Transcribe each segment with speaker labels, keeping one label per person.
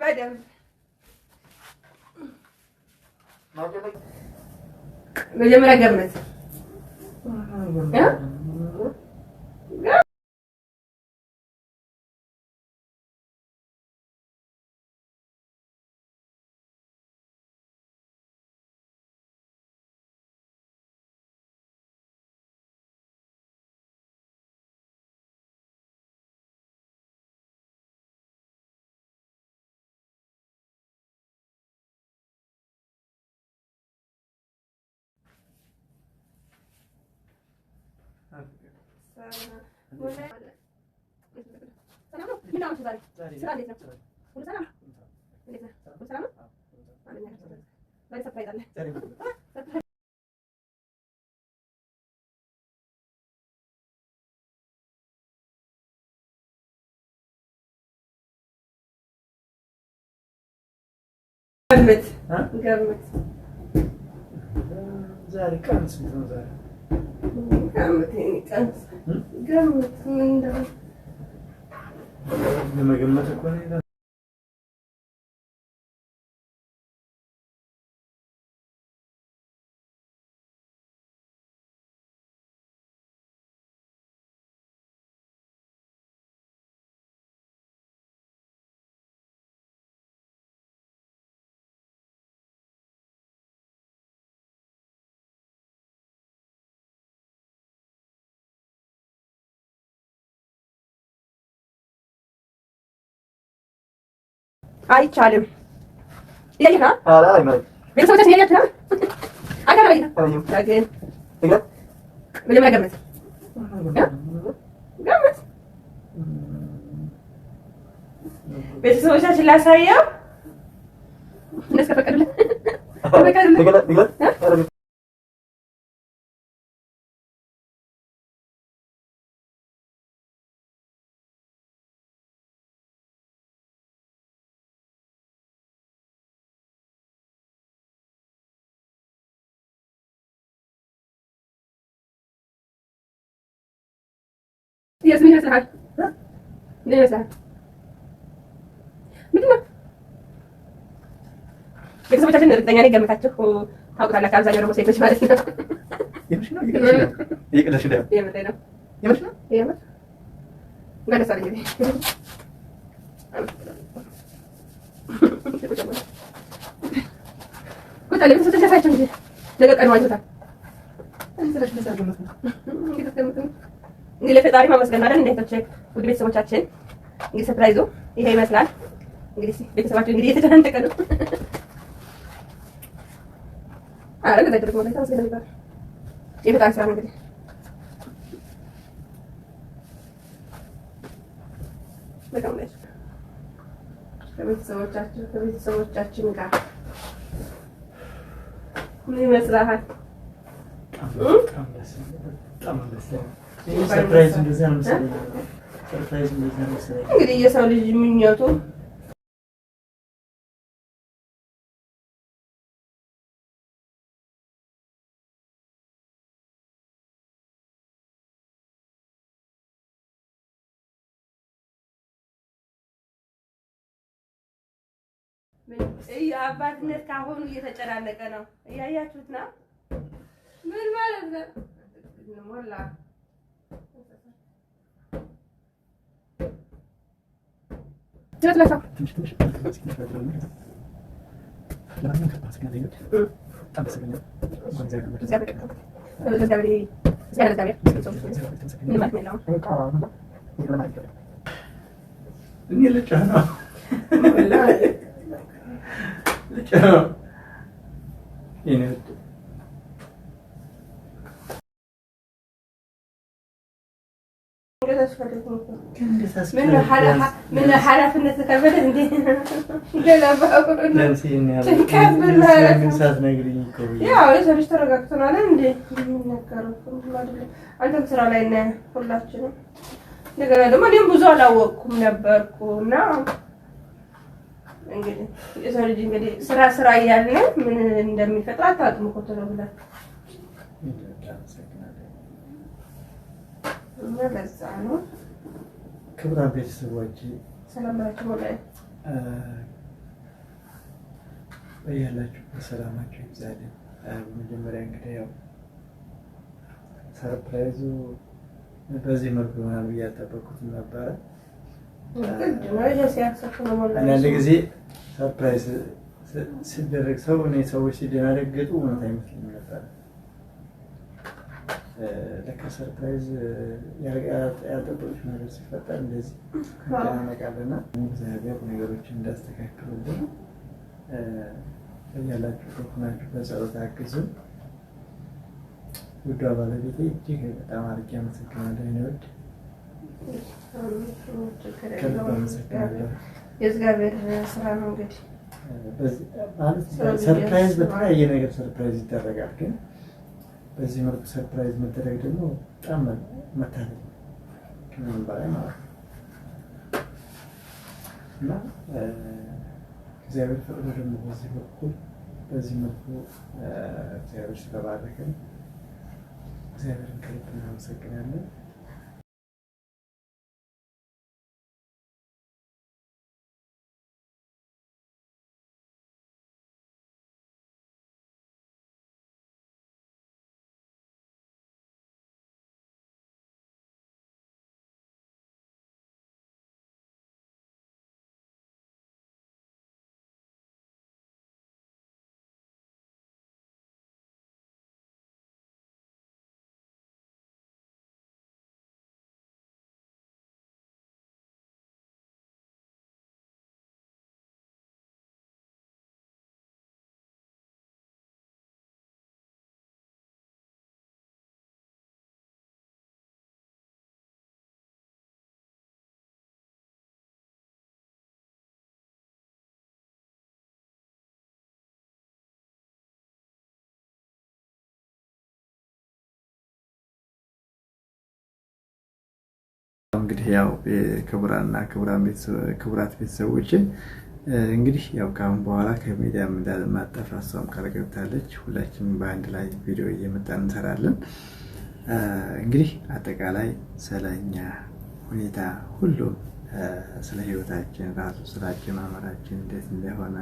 Speaker 1: بدم مجمرة قمت قمت قمت
Speaker 2: زاري كان سمعنا زاري
Speaker 1: قمت هيني قمت من ده
Speaker 2: لما قمتك وين
Speaker 1: አይቻልም ይሄና
Speaker 2: لا لا ما
Speaker 1: ቤተሰቦቻችን ያያችሁ ነው አጋራ ይሄ
Speaker 2: ايوه
Speaker 1: ታገን
Speaker 2: تقدر
Speaker 1: ምን ማገመት ገመት ቤተሰቦቻችን ላሳየው እነሱ ከፈቀዱልን
Speaker 2: تقدر
Speaker 1: ياسمين سهل ليه سهل ምንድን ነው ቤተሰቦቻችን እርግጠኛ ነኝ ገምታችሁ ታውቃላችሁ። አብዛኛው ደግሞ ሴቶች ማለት ነው።
Speaker 2: يمشي ነው ይቀደሽ ነው
Speaker 1: የምታይ ነው
Speaker 2: يمشي ነው
Speaker 1: የምር ጋር ሳር ይሄ ቆጣ ለምን ተሰጣቻችሁ እንጂ ነገ ቀን ዋይቶታል
Speaker 2: እንሰራሽ መሳገመት ነው
Speaker 1: እንግዲህ ለፈጣሪ ማመስገን አይደል? እንዴቶች ውድ ቤተሰቦቻችን እንግዲህ ሰርፕራይዙ ይሄ ይመስላል። እንግዲህ ቤተሰባችን እንግዲህ እየተጨናነቀ ነው። አረ ለዛ ደግሞ ላይ ተመስገን ነበር። የፈጣሪ ስራ እንግዲህ በጣም ነው ከቤተሰቦቻችን ጋር ምን ይመስላል?
Speaker 2: ሰርፕራይዝ እንደዚህ ነው መሰለኝ። ሰርፕራይዝ እንደዚህ ነው መሰለኝ።
Speaker 1: እንግዲህ የሰው ልጅ ምኞቱ አባትነት ካሁኑ እየተጨናነቀ ነው። እያያችሁት ነው። ምን ማለት ነው? ሞላ من حلفنا تكبر عندي لا بقول يا ليش اشتركتنا عندي አንተም ስራ ላይ ነህ ሁላችንም እንደገና ደግሞ እኔም ብዙ አላወቅኩም ነበርኩና እንግዲህ የሰው ልጅ እንግዲህ ስራ እያለ ምን እንደሚፈጥር አታውቅም እኮ ተረብላል እና ለዛ ነው
Speaker 2: ክብራን ቤተሰቦች
Speaker 1: ሰላም ናችሁ ወይ
Speaker 2: በያላችሁ በሰላማችሁ ይብዛልን። መጀመሪያ እንግዲህ ያው ሰርፕራይዙ በዚህ መልኩ ይሆናል ብዬ አልጠበቅኩትም ነበረ። አንዳንድ ጊዜ ሰርፕራይዝ ሲደረግ ሰዎች ሲደናገጡ እውነት አይመስለኝም ነበረ። ለካ ሰርፕራይዝ ያልጠበቁት ነገር ሲፈጠር እንደዚህ ያመቃልና እግዚአብሔር ነገሮችን እንዳስተካክሉልን ያላችሁ ከሆናችሁ በጸሎት አግዙን። ውዷ ባለቤቴ እጅግ በጣም አድርጌ አመሰግናለሁ። ይወድ ከልብ አመሰግናለሁ።
Speaker 1: የእግዚአብሔር ስራ ነው እንግዲህ
Speaker 2: ሰርፕራይዝ በተለያየ ነገር ሰርፕራይዝ ይደረጋል፣ ግን በዚህ መልኩ ሰርፕራይዝ መደረግ ደግሞ በጣም መታደል ከምንም በላይ ማለት ነው እና እግዚአብሔር ፈቅዶ ደግሞ በዚህ መልኩ እግዚአብሔር ስለባረከን እግዚአብሔርን ከልብ እናመሰግናለን። እንግዲህ ያው ክቡራት ቤተሰቦች እንግዲህ ያው ካሁን በኋላ ከሚዲያ እንዳልማጠፋ እሷም ቃል ገብታለች። ሁላችንም በአንድ ላይ ቪዲዮ እየመጣን እንሰራለን። እንግዲህ አጠቃላይ ስለኛ ሁኔታ ሁሉ ስለ ህይወታችን ራሱ ስራችን ማመራችን እንዴት እንደሆነ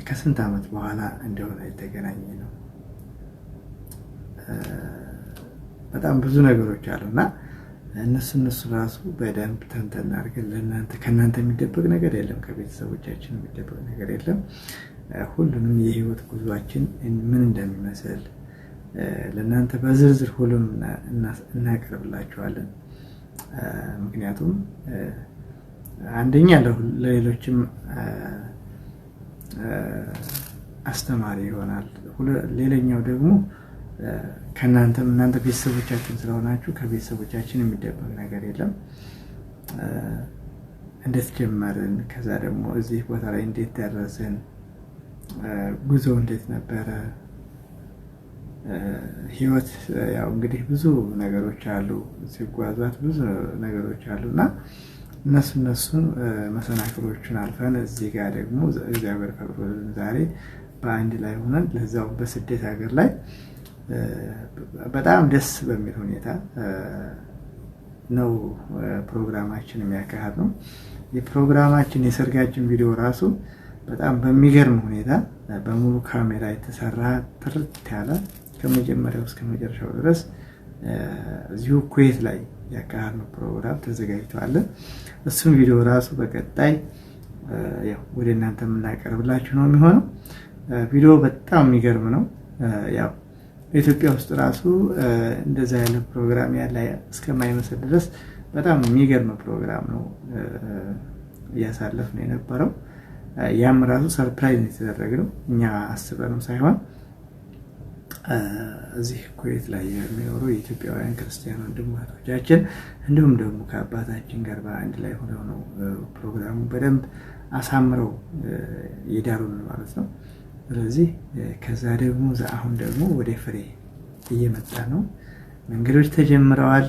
Speaker 2: ከስንት ዓመት በኋላ እንደሆነ የተገናኘ ነው። በጣም ብዙ ነገሮች አሉና እነሱ ራሱ በደንብ ተንተን አድርገን ከእናንተ የሚደበቅ ነገር የለም፣ ከቤተሰቦቻችን የሚደበቅ ነገር የለም። ሁሉንም የህይወት ጉዟችን ምን እንደሚመስል ለእናንተ በዝርዝር ሁሉንም እናቀርብላችኋለን። ምክንያቱም አንደኛ ለሌሎችም አስተማሪ ይሆናል። ሌላኛው ደግሞ እናንተ ቤተሰቦቻችን ስለሆናችሁ ከቤተሰቦቻችን የሚደበቅ ነገር የለም። እንዴት ጀመርን፣ ከዛ ደግሞ እዚህ ቦታ ላይ እንዴት ደረስን፣ ጉዞ እንዴት ነበረ፣ ህይወት ያው እንግዲህ ብዙ ነገሮች አሉ፣ ሲጓዟት ብዙ ነገሮች አሉና እነሱን መሰናክሎቹን አልፈን እዚህ ጋር ደግሞ እግዚአብሔር ፈቅዶልን ዛሬ በአንድ ላይ ሆነን ለዛው በስደት ሀገር ላይ በጣም ደስ በሚል ሁኔታ ነው ፕሮግራማችን የሚያካሂድ ነው። የፕሮግራማችን የሰርጋችን ቪዲዮ ራሱ በጣም በሚገርም ሁኔታ በሙሉ ካሜራ የተሰራ ጥርት ያለ ከመጀመሪያው እስከ መጨረሻው ድረስ እዚሁ ኩዌት ላይ ያካሄድነው ፕሮግራም ተዘጋጅቷል። እሱም ቪዲዮ ራሱ በቀጣይ ያው ወደ እናንተ የምናቀርብላችሁ ነው የሚሆነው። ቪዲዮ በጣም የሚገርም ነው። ያው በኢትዮጵያ ውስጥ ራሱ እንደዛ ያለ ፕሮግራም ያለ እስከማይመስል ድረስ በጣም የሚገርም ፕሮግራም ነው እያሳለፍን የነበረው። ያም ራሱ ሰርፕራይዝ የተደረገው እኛ አስበነው ሳይሆን እዚህ ኩዌት ላይ የሚኖሩ የኢትዮጵያውያን ክርስቲያን ወንድሞቻችን እንዲሁም ደግሞ ከአባታችን ጋር በአንድ ላይ ሆነው ነው ፕሮግራሙ በደንብ አሳምረው ይዳሩን ማለት ነው። ስለዚህ ከዛ ደግሞ አሁን ደግሞ ወደ ፍሬ እየመጣ ነው። መንገዶች ተጀምረዋል።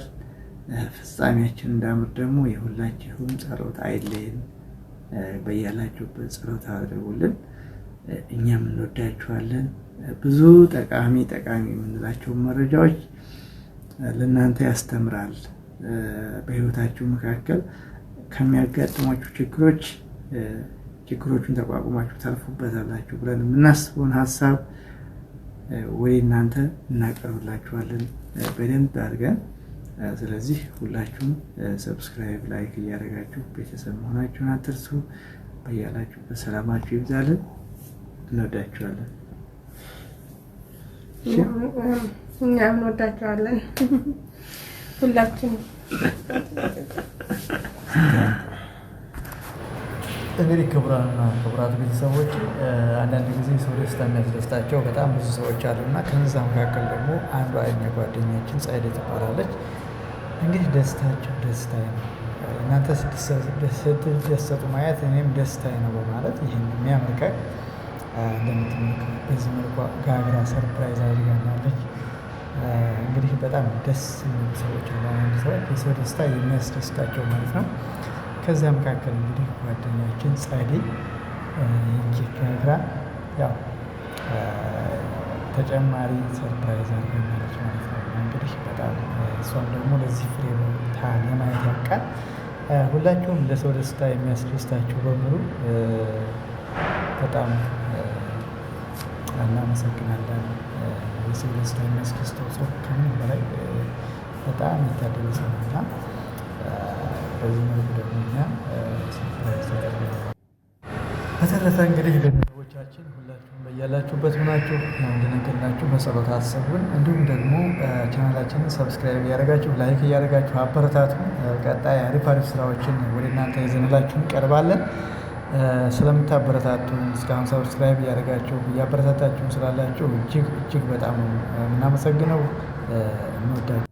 Speaker 2: ፍጻሜያችን እንዳምር ደግሞ የሁላችሁም ጸሎት አይለየን። በያላችሁበት ጸሎት አድርጉልን። እኛም እንወዳችኋለን። ብዙ ጠቃሚ የምንላቸው መረጃዎች ለእናንተ ያስተምራል። በህይወታችሁ መካከል ከሚያጋጥሟችሁ ችግሮቹን ተቋቁማችሁ ታልፉበታላችሁ ብለን የምናስበውን ሀሳብ ወደ እናንተ እናቀርብላችኋለን በደንብ አድርገን። ስለዚህ ሁላችሁም ሰብስክራይብ፣ ላይክ እያደረጋችሁ ቤተሰብ መሆናችሁን አትርሱ። በያላችሁበት ሰላማችሁ ይብዛልን። እንወዳችኋለን።
Speaker 1: እኛም እንወዳችኋለን ሁላችንም።
Speaker 3: እንግዲህ ክቡራንና ክቡራት ቤተሰቦች አንዳንድ ጊዜ ሰው ደስታ የሚያስደስታቸው በጣም ብዙ ሰዎች አሉና ከነዛ መካከል ደግሞ አንዷ የኛ ጓደኛችን ፀሐይ ትባላለች። እንግዲህ ደስታቸው ደስታዬ ነው፣ እናንተ ስትደሰቱ ማየት እኔም ደስታዬ ነው በማለት ይህን የሚያምር ቀን እንደምትመለከቱ በዚህ መልኩ ጋግራ ሰርፕራይዝ አድርጋናለች። እንግዲህ በጣም ደስ የሚሉ ሰዎች አሉ። አንዳንድ ሰዎች የሰው ደስታ የሚያስደስታቸው ማለት ነው። ከዚያ መካከል እንግዲህ ጓደኛችን ፀሐይ ኬክ ጋግራ ያው ተጨማሪ ሰርፕራይዝ አድርጋናለች ማለት ነው። እንግዲህ በጣም እሷም ደግሞ ለዚህ ፍሬ ቦታ ለማየት ያብቃል። ሁላችሁም ለሰው ደስታ የሚያስደስታችሁ በሙሉ በጣም እናመሰግናለን። የሰው ደስታ የሚያስደስተው ሰው ከምንም በላይ በጣም የታደለ ሰው ነው እና በዚህ መልኩ ደግሞ እኛ ሰርፕራይዝ ተደርገናል። በተረፈ እንግዲህ ቤተሰቦቻችን ሁላችሁም በያላችሁበት ሆናችሁ እንደነገርናችሁ በጸሎት አስቡን። እንዲሁም ደግሞ ቻናላችንን ሰብስክራይብ እያደረጋችሁ ላይክ እያደረጋችሁ አበረታቱ። ቀጣይ አሪፍ ስራዎችን ወደ እናንተ ይዘንላችሁ እንቀርባለን። ስለምታበረታቱን እስካሁን ሰብስክራይብ እያደረጋችሁ እያበረታታችሁን ስላላችሁ እጅግ በጣም ነው የምናመሰግነው። እንወዳችሁ።